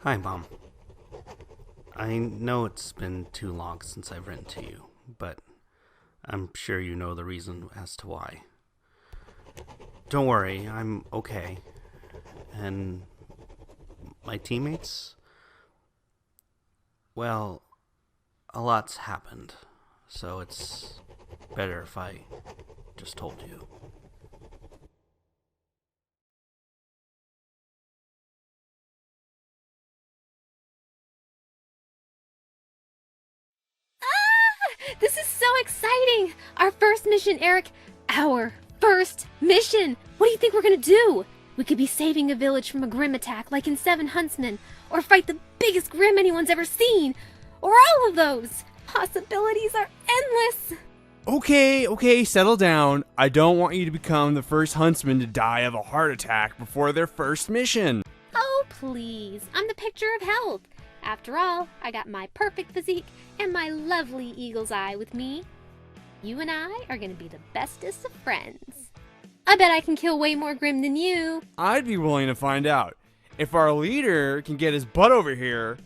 Hi, Mom. I know it's been too long since I've written to you, but I'm sure you know the reason as to why. Don't worry, I'm okay. And my teammates? Well, a lot's happened, so it's better if I just told you. This is so exciting! Our first mission, Eric. Our first mission! What do you think we're gonna do? We could be saving a village from a Grimm attack like in Seven Huntsmen, or fight the biggest Grimm anyone's ever seen, or all of those! Possibilities are endless! Okay, settle down. I don't want you to become the first huntsman to die of a heart attack before their first mission. Oh, please. I'm the picture of health. After all, I got my perfect physique and my lovely eagle's eye with me. You and I are gonna be the bestest of friends. I bet I can kill way more Grimm than you. I'd be willing to find out. If our leader can get his butt over here,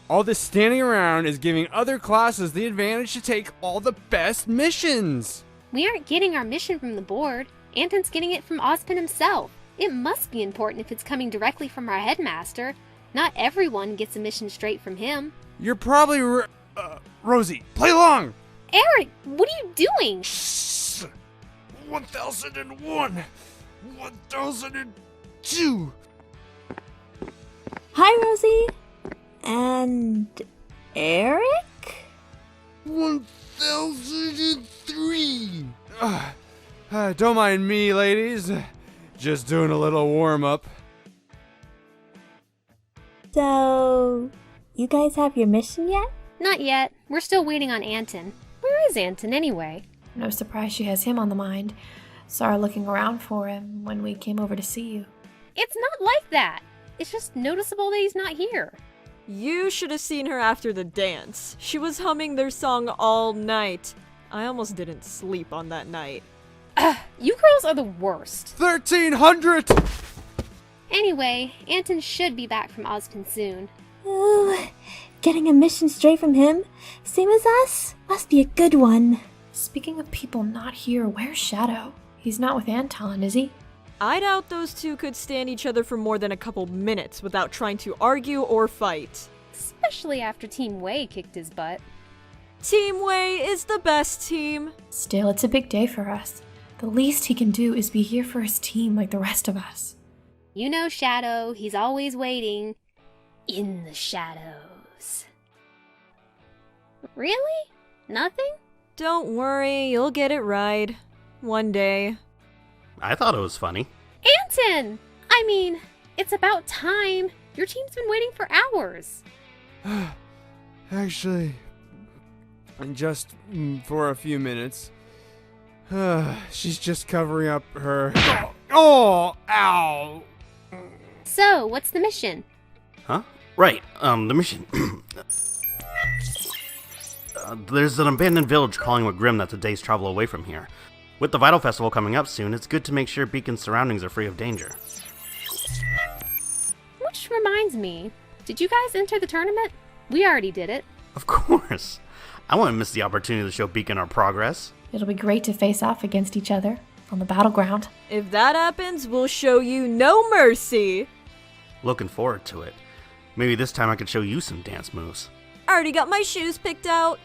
all this standing around is giving other classes the advantage to take all the best missions. We aren't getting our mission from the board. Anton's getting it from Ozpin himself. It must be important if it's coming directly from our headmaster. Not everyone gets a mission straight from him. You're probably Rosie, play along! Eric, what are you doing? 1001, 1002. Hi, Rosie. And Eric? 1003. Don't mind me, ladies. Just doing a little warm-up. So, you guys have your mission yet? Not yet. We're still waiting on Anton. Where is Anton anyway? No surprise she has him on the mind. Saw her looking around for him when we came over to see you. It's not like that. It's just noticeable that he's not here. You should have seen her after the dance. She was humming their song all night. I almost didn't sleep on that night. You girls are the worst. 1300! Anyway, Anton should be back from Ozpin soon. Ooh, getting a mission straight from him? Same as us? Must be a good one. Speaking of people not here, where's Shadow? He's not with Anton, is he? I doubt those two could stand each other for more than a couple minutes without trying to argue or fight. Especially after Team Wei kicked his butt. Team Wei is the best team. Still, it's a big day for us. The least he can do is be here for his team like the rest of us. You know Shadow, he's always waiting. In the shadows. Really? Nothing? Don't worry, you'll get it right. One day. I thought it was funny. Anton! I mean, it's about time. Your team's been waiting for hours. Actually, just for a few minutes. She's just covering up her... Oh, ow! So, what's the mission? Huh? Right, the mission. There's an abandoned village calling a Grimm that's a day's travel away from here. With the Vital Festival coming up soon, it's good to make sure Beacon's surroundings are free of danger. Which reminds me, did you guys enter the tournament? We already did it. Of course. I wouldn't miss the opportunity to show Beacon our progress. It'll be great to face off against each other on the battleground. If that happens, we'll show you no mercy. Looking forward to it. Maybe this time I could show you some dance moves. Already got my shoes picked out.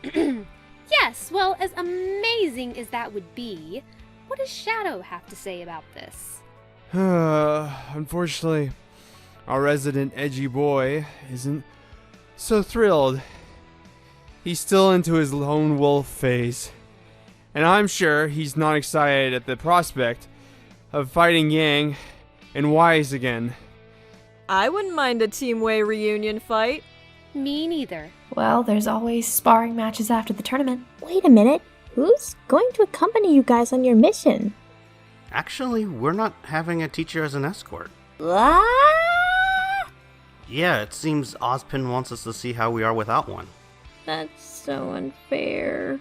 Yes, well, as amazing as that would be, what does Shadow have to say about this? Unfortunately, our resident edgy boy isn't so thrilled. He's still into his lone wolf phase. And I'm sure he's not excited at the prospect of fighting Yang and Wise again. I wouldn't mind a Team Wei reunion fight. Me neither. Well, there's always sparring matches after the tournament. Wait a minute. Who's going to accompany you guys on your mission? Actually, we're not having a teacher as an escort. What? Yeah, it seems Ozpin wants us to see how we are without one. That's so unfair.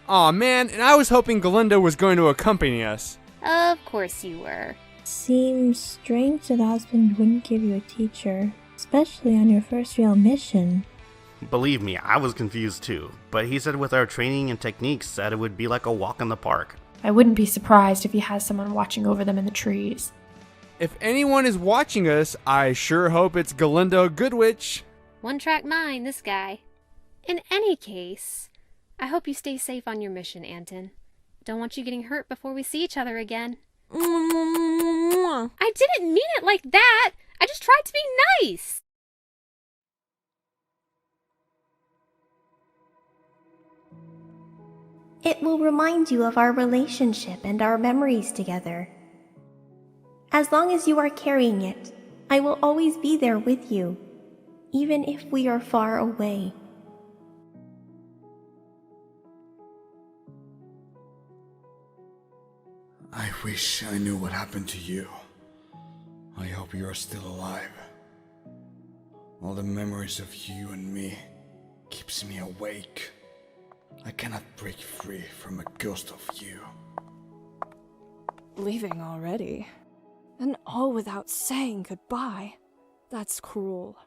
Aw man, and I was hoping Galinda was going to accompany us. Of course you were. Seems strange that the husband wouldn't give you a teacher, especially on your first real mission. Believe me, I was confused too, but he said with our training and techniques that it would be like a walk in the park. I wouldn't be surprised if he has someone watching over them in the trees. If anyone is watching us, I sure hope it's Galindo Goodwitch. One-track mind, this guy. In any case, I hope you stay safe on your mission, Anton. Don't want you getting hurt before we see each other again. I didn't mean it like that! I just tried to be nice! It will remind you of our relationship and our memories together. As long as you are carrying it, I will always be there with you, even if we are far away. I wish I knew what happened to you. I hope you are still alive. All the memories of you and me keeps me awake. I cannot break free from a ghost of you. Leaving already? And all without saying goodbye? That's cruel.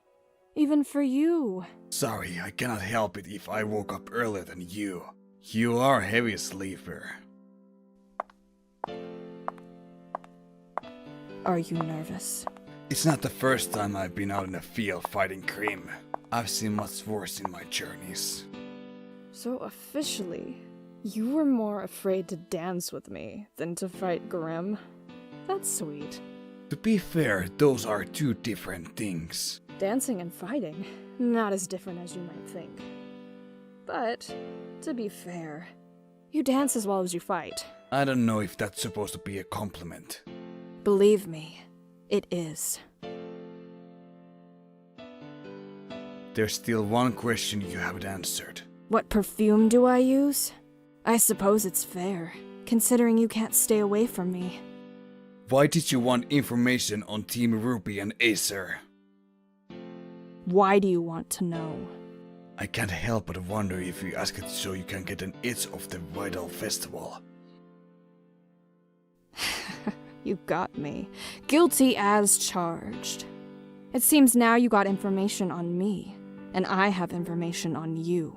Even for you. Sorry, I cannot help it if I woke up earlier than you. You are a heavy sleeper. Are you nervous? It's not the first time I've been out in the field fighting Grimm. I've seen much worse in my journeys. So officially, you were more afraid to dance with me than to fight Grimm? That's sweet. To be fair, those are two different things. Dancing and fighting, not as different as you might think. But, to be fair, you dance as well as you fight. I don't know if that's supposed to be a compliment. Believe me, it is. There's still one question you haven't answered. What perfume do I use? I suppose it's fair, considering you can't stay away from me. Why did you want information on Team RWBY and ASER? Why do you want to know? I can't help but wonder if you ask it so you can get an itch of the Vital Festival. You got me. Guilty as charged. It seems now you got information on me, and I have information on you.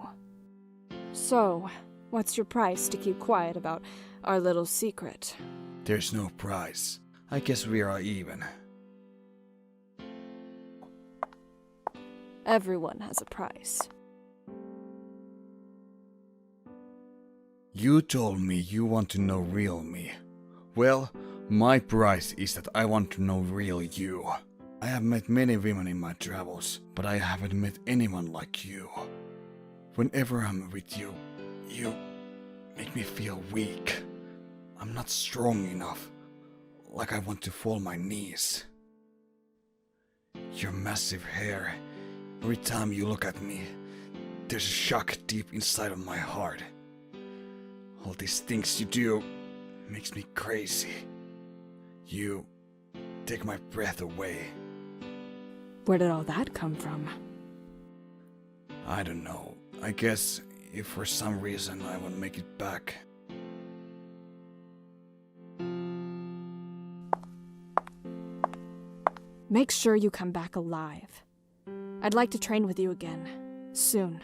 So, what's your price to keep quiet about our little secret? There's no price. I guess we are even. Everyone has a price. You told me you want to know real me. Well, my price is that I want to know real you. I have met many women in my travels, but I haven't met anyone like you. Whenever I'm with you, you make me feel weak. I'm not strong enough, like I want to fall my knees. Your massive hair, every time you look at me, there's a shock deep inside of my heart. All these things you do makes me crazy. You take my breath away. Where did all that come from? I don't know. I guess if for some reason I won't make it back. Make sure you come back alive. I'd like to train with you again. Soon.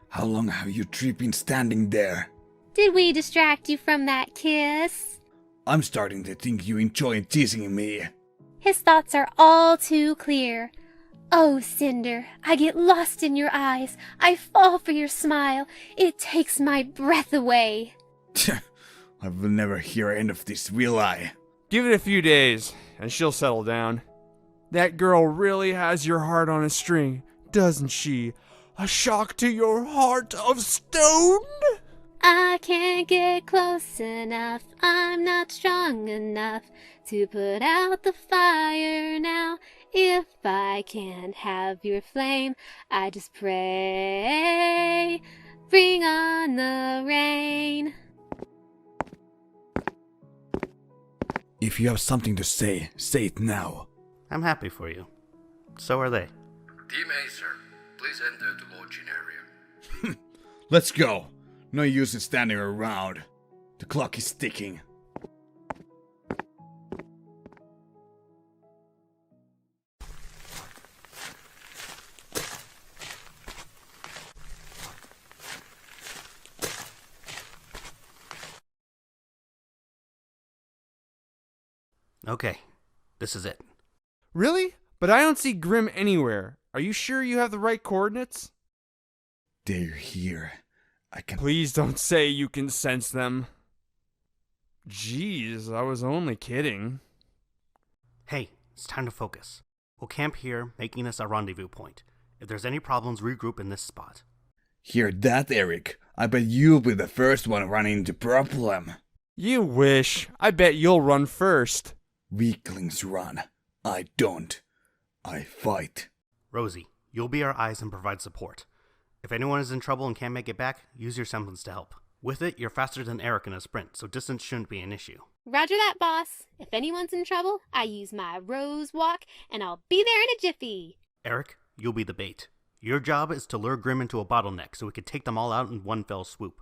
How long have you three been standing there? Did we distract you from that kiss? I'm starting to think you enjoy teasing me. His thoughts are all too clear. Oh, Cinder, I get lost in your eyes. I fall for your smile. It takes my breath away. I will never hear end of this, will I? Give it a few days, and she'll settle down. That girl really has your heart on a string, doesn't she? A shock to your heart of stone? I can't get close enough. I'm not strong enough to put out the fire now. If I can't have your flame, I just pray. Bring on the rain. If you have something to say it now. I'm happy for you. So are they. Team ASER, please enter to load generic. Let's go. No use in standing around. The clock is ticking. Okay, this is it. Really? But I don't see Grim anywhere. Are you sure you have the right coordinates? They're here. I can. Please don't say you can sense them. Jeez, I was only kidding. Hey, it's time to focus. We'll camp here, making this our rendezvous point. If there's any problems, regroup in this spot. Hear that, Eric? I bet you'll be the first one running into problem. You wish. I bet you'll run first. Weaklings run. I don't. I fight. Rosie, you'll be our eyes and provide support. If anyone is in trouble and can't make it back, use your semblance to help. With it, you're faster than Eric in a sprint, so distance shouldn't be an issue. Roger that, boss. If anyone's in trouble, I use my rose walk, and I'll be there in a jiffy. Eric, you'll be the bait. Your job is to lure Grim into a bottleneck so we can take them all out in one fell swoop.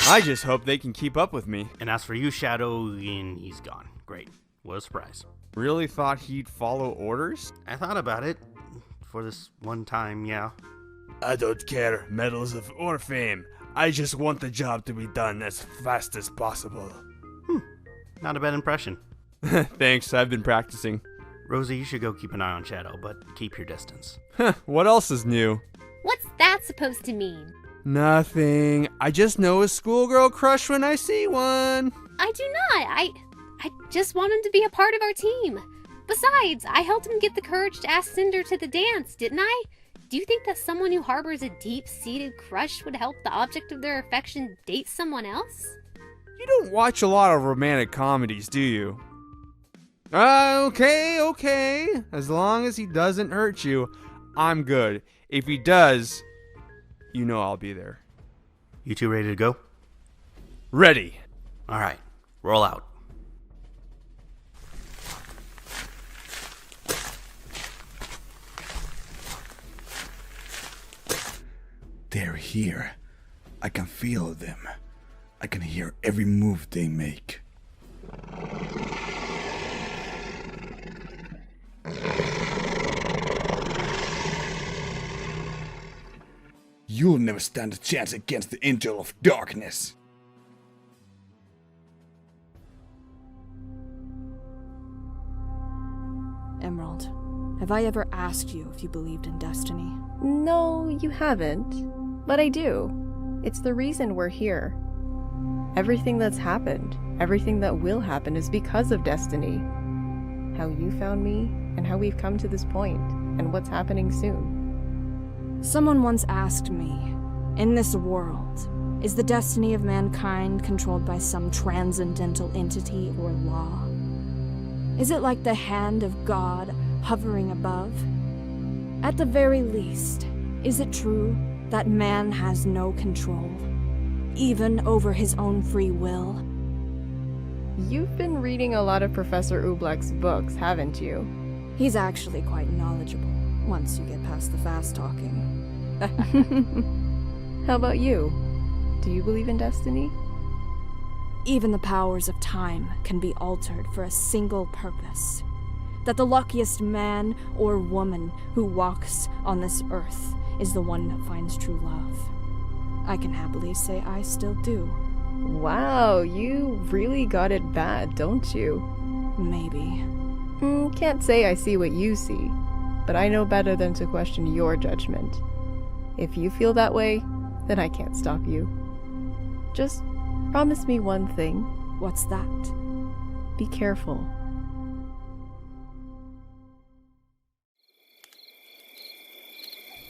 I just hope they can keep up with me. And as for you, Shadow, he's gone. Great. What a surprise. Really thought he'd follow orders? I thought about it. For this one time, yeah. I don't care, medals or fame. I just want the job to be done as fast as possible. Not a bad impression. Thanks, I've been practicing. Rosie, you should go keep an eye on Shadow, but keep your distance. What else is new? What's that supposed to mean? Nothing. I just know a schoolgirl crush when I see one. I do not. I just want him to be a part of our team. Besides, I helped him get the courage to ask Cinder to the dance, didn't I? Do you think that someone who harbors a deep-seated crush would help the object of their affection date someone else? You don't watch a lot of romantic comedies, do you? Okay. As long as he doesn't hurt you, I'm good. If he does, you know I'll be there. You two ready to go? Ready. Alright, roll out. They're here. I can feel them. I can hear every move they make. You'll never stand a chance against the angel of darkness. Emerald, have I ever asked you if you believed in destiny? No, you haven't. But I do. It's the reason we're here. Everything that's happened, everything that will happen is because of destiny. How you found me, and how we've come to this point, and what's happening soon. Someone once asked me, in this world, is the destiny of mankind controlled by some transcendental entity or law? Is it like the hand of God hovering above? At the very least, is it true that man has no control, even over his own free will? You've been reading a lot of Professor Oobleck's books, haven't you? He's actually quite knowledgeable, once you get past the fast-talking. How about you? Do you believe in destiny? Even the powers of time can be altered for a single purpose. That the luckiest man or woman who walks on this earth is the one that finds true love. I can happily say I still do. Wow, you really got it bad, don't you? Maybe. Can't say I see what you see, but I know better than to question your judgment. If you feel that way, then I can't stop you. Just promise me one thing. What's that? Be careful.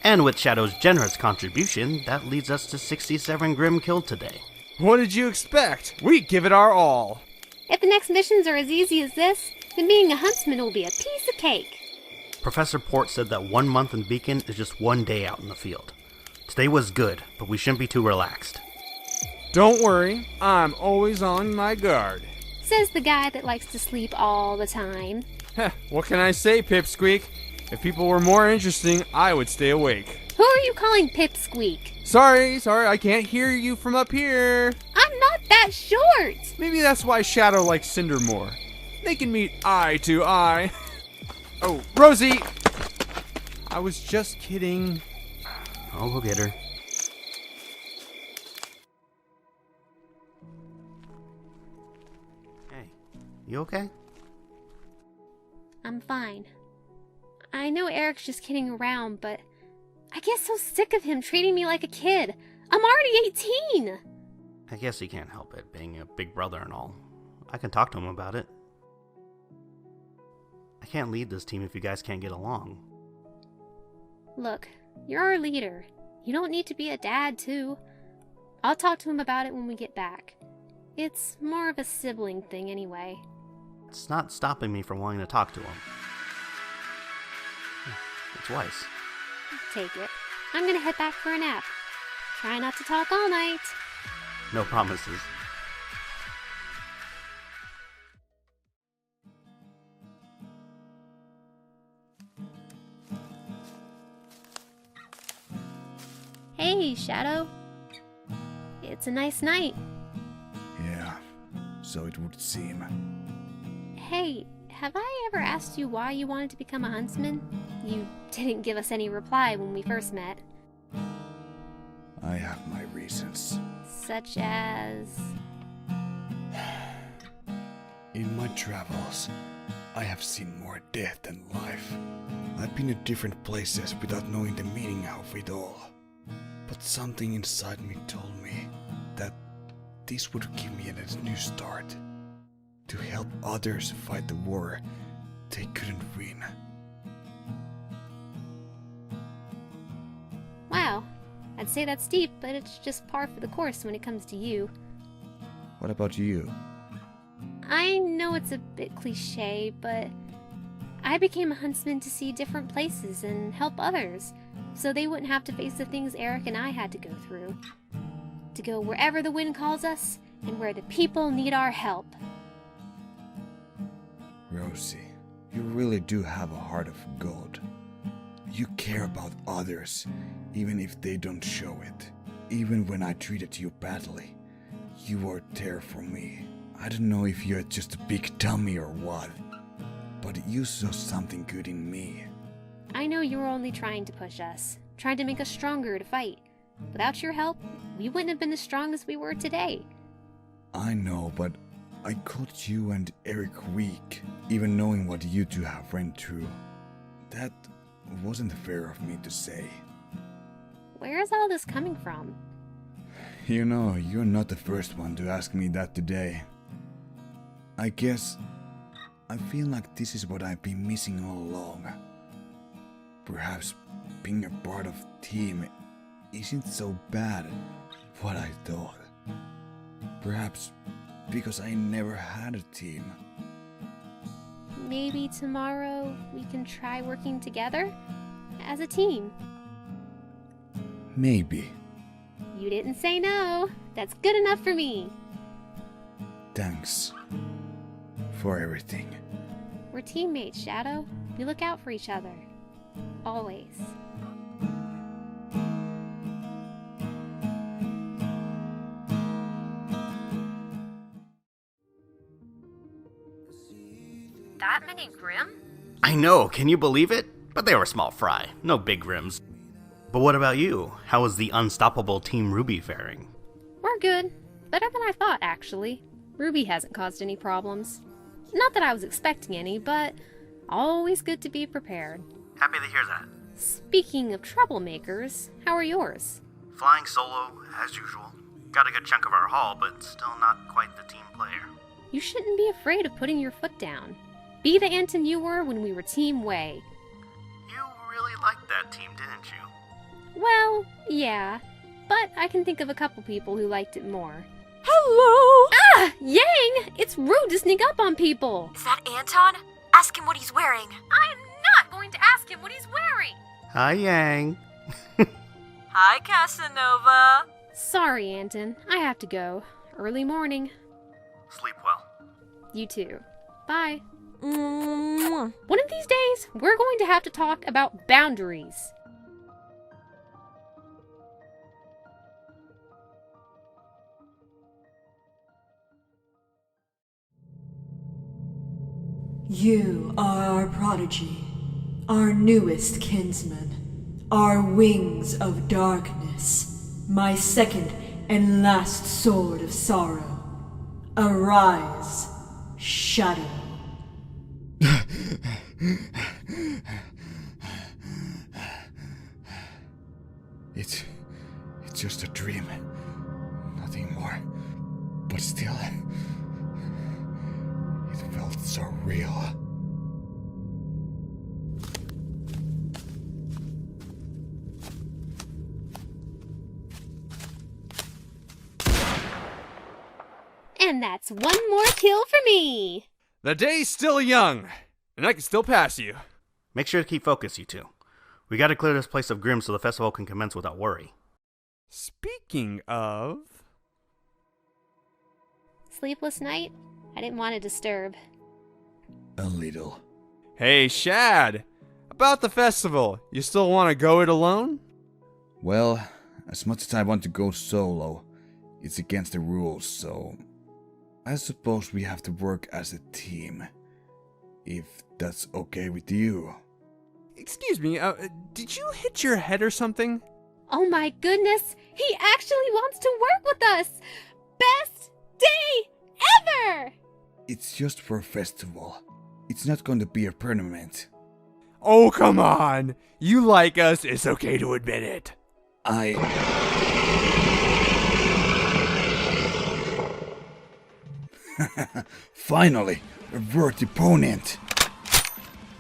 And with Shadow's generous contribution, that leads us to 67 Grim killed today. What did you expect? We give it our all. If the next missions are as easy as this, then being a huntsman will be a piece of cake. Professor Port said that 1 month in Beacon is just 1 day out in the field. Today was good, but we shouldn't be too relaxed. Don't worry, I'm always on my guard. Says the guy that likes to sleep all the time. Heh, what can I say, Pipsqueak? If people were more interesting, I would stay awake. Who are you calling Pipsqueak? Sorry, I can't hear you from up here. I'm not that short! Maybe that's why Shadow likes Cinder more. They can meet eye to eye. Oh, Rosie! I was just kidding. I'll go get her. Hey, you okay? I'm fine. I know Eric's just kidding around, but I get so sick of him treating me like a kid. I'm already 18! I guess he can't help it, being a big brother and all. I can talk to him about it. I can't lead this team if you guys can't get along. Look, you're our leader. You don't need to be a dad, too. I'll talk to him about it when we get back. It's more of a sibling thing anyway. It's not stopping me from wanting to talk to him. It's wise. Take it. I'm gonna head back for a nap. Try not to talk all night. No promises. Hey, Shadow. It's a nice night. Yeah, so it would seem. Hey, have I ever asked you why you wanted to become a huntsman? You didn't give us any reply when we first met. I have my reasons. Such as... In my travels, I have seen more death than life. I've been to different places without knowing the meaning of it all. But something inside me told me that this would give me a new start. To help others fight the war they couldn't win. Wow. I'd say that's deep, but it's just par for the course when it comes to you. What about you? I know it's a bit cliche, but I became a huntsman to see different places and help others, so they wouldn't have to face the things Eric and I had to go through. To go wherever the wind calls us, and where the people need our help. Rosie, you really do have a heart of gold. You care about others, even if they don't show it. Even when I treated you badly, you were there for me. I don't know if you're just a big dummy or what, but you saw something good in me. I know you were only trying to push us, trying to make us stronger to fight. Without your help, we wouldn't have been as strong as we were today. I know, but I called you and Eric weak, even knowing what you two have went through. That wasn't fair of me to say. Where is all this coming from? You know, you're not the first one to ask me that today. I guess I feel like this is what I've been missing all along. Perhaps being a part of the team isn't so bad what I thought. Perhaps because I never had a team. Maybe tomorrow we can try working together as a team. Maybe. You didn't say no. That's good enough for me. Thanks for everything. We're teammates, Shadow. We look out for each other. Always. That many Grimm? I know, can you believe it? But they were small fry, no big rims. But what about you? How is the unstoppable Team RWBY faring? We're good. Better than I thought, actually. RWBY hasn't caused any problems. Not that I was expecting any, but always good to be prepared. Happy to hear that. Speaking of troublemakers, how are yours? Flying solo, as usual. Got a good chunk of our haul, but still not quite the team player. You shouldn't be afraid of putting your foot down. Be the Anton you were when we were Team Way. You really liked that team, didn't you? Well, yeah. But I can think of a couple people who liked it more. Hello! Ah! Yang! It's rude to sneak up on people! Is that Anton? Ask him what he's wearing. I am not going to ask him what he's wearing! Hi, Yang. Hi, Casanova. Sorry, Anton. I have to go. Early morning. Sleep well. You too. Bye. Mwah. One of these days, we're going to have to talk about boundaries. You are our prodigy, our newest kinsman, our wings of darkness, my second and last sword of sorrow. Arise, Shadow. It's just a dream. Nothing more. But still, it felt so real. And that's one more kill for me. The day's still young, and I can still pass you. Make sure to keep focused, you two. We gotta clear this place of Grimm so the festival can commence without worry. Speaking of... Sleepless night? I didn't want to disturb. A little. Hey, Shad! About the festival, you still want to go it alone? Well, as much as I want to go solo, it's against the rules, so I suppose we have to work as a team. If that's okay with you. Excuse me, did you hit your head or something? Oh my goodness, he actually wants to work with us! Best day ever! It's just for a festival. It's not going to be a tournament. Oh, come on! You like us, it's okay to admit it. Finally, a worthy opponent.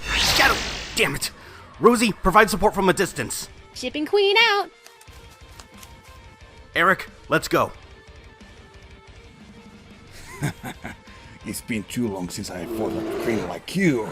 Shadow! Damn it! Rosie, provide support from a distance. Shipping Queen out. Eric, let's go. It's been too long since I fought a queen like you.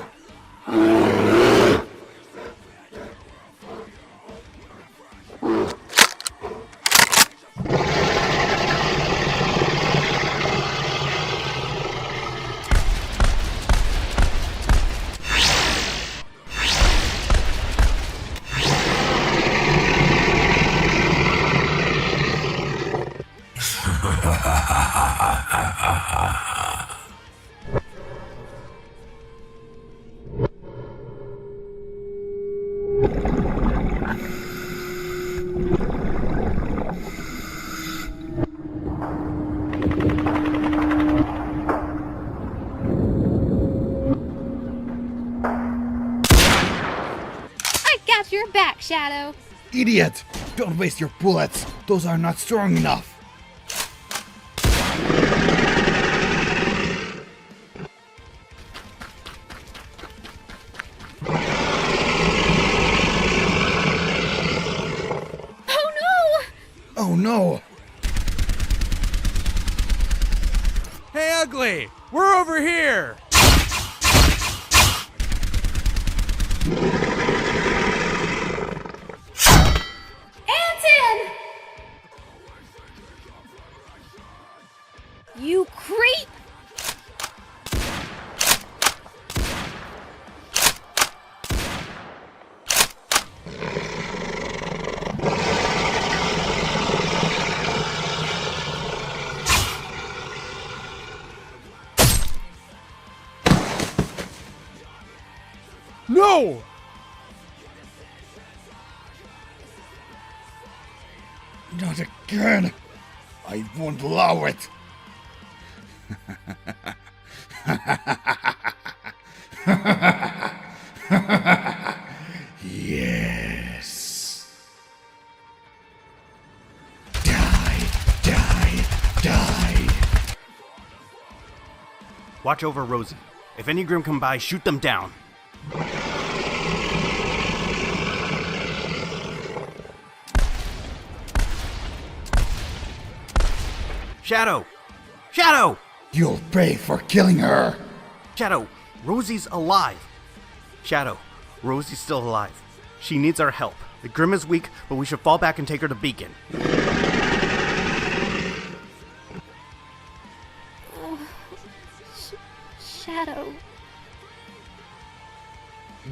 Got your back, Shadow. Idiot! Don't waste your bullets. Those are not strong enough. Oh no! Oh no! Hey, Ugly! We're over here! You creep! No! Not again! I won't allow it! Yes. Die, die, die. Watch over Rosie. If any Grimm come by, shoot them down. Shadow! Shadow! You'll pay for killing her! Shadow, Rosie's alive. Shadow, Rosie's still alive. She needs our help. The Grimm is weak, but we should fall back and take her to Beacon. Shadow.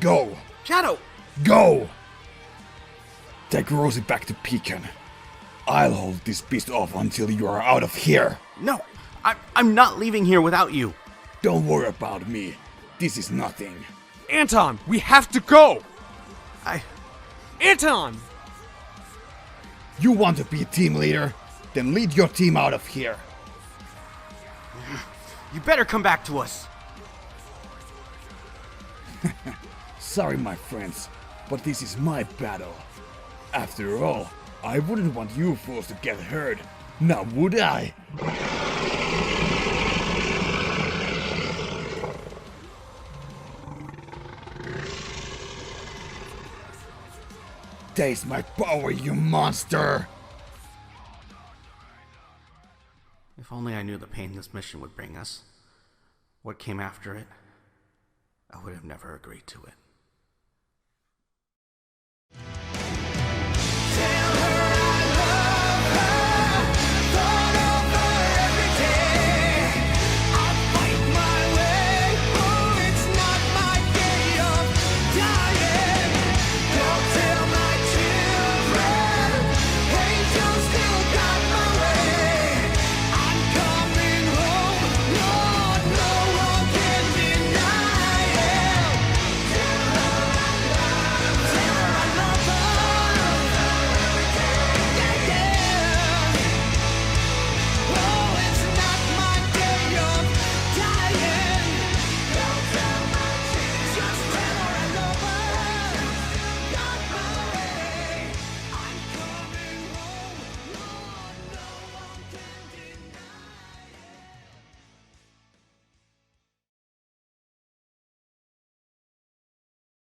Go! Shadow! Go! Take Rosie back to Beacon. I'll hold this beast off until you are out of here. No, I'm not leaving here without you. Don't worry about me. This is nothing. Anton, we have to go! Anton! You want to be a team leader? Then lead your team out of here. You better come back to us. Sorry, my friends, but this is my battle. After all, I wouldn't want you fools to get hurt. Now would I? Taste my power, you monster! If only I knew the pain this mission would bring us. What came after it, I would have never agreed to it.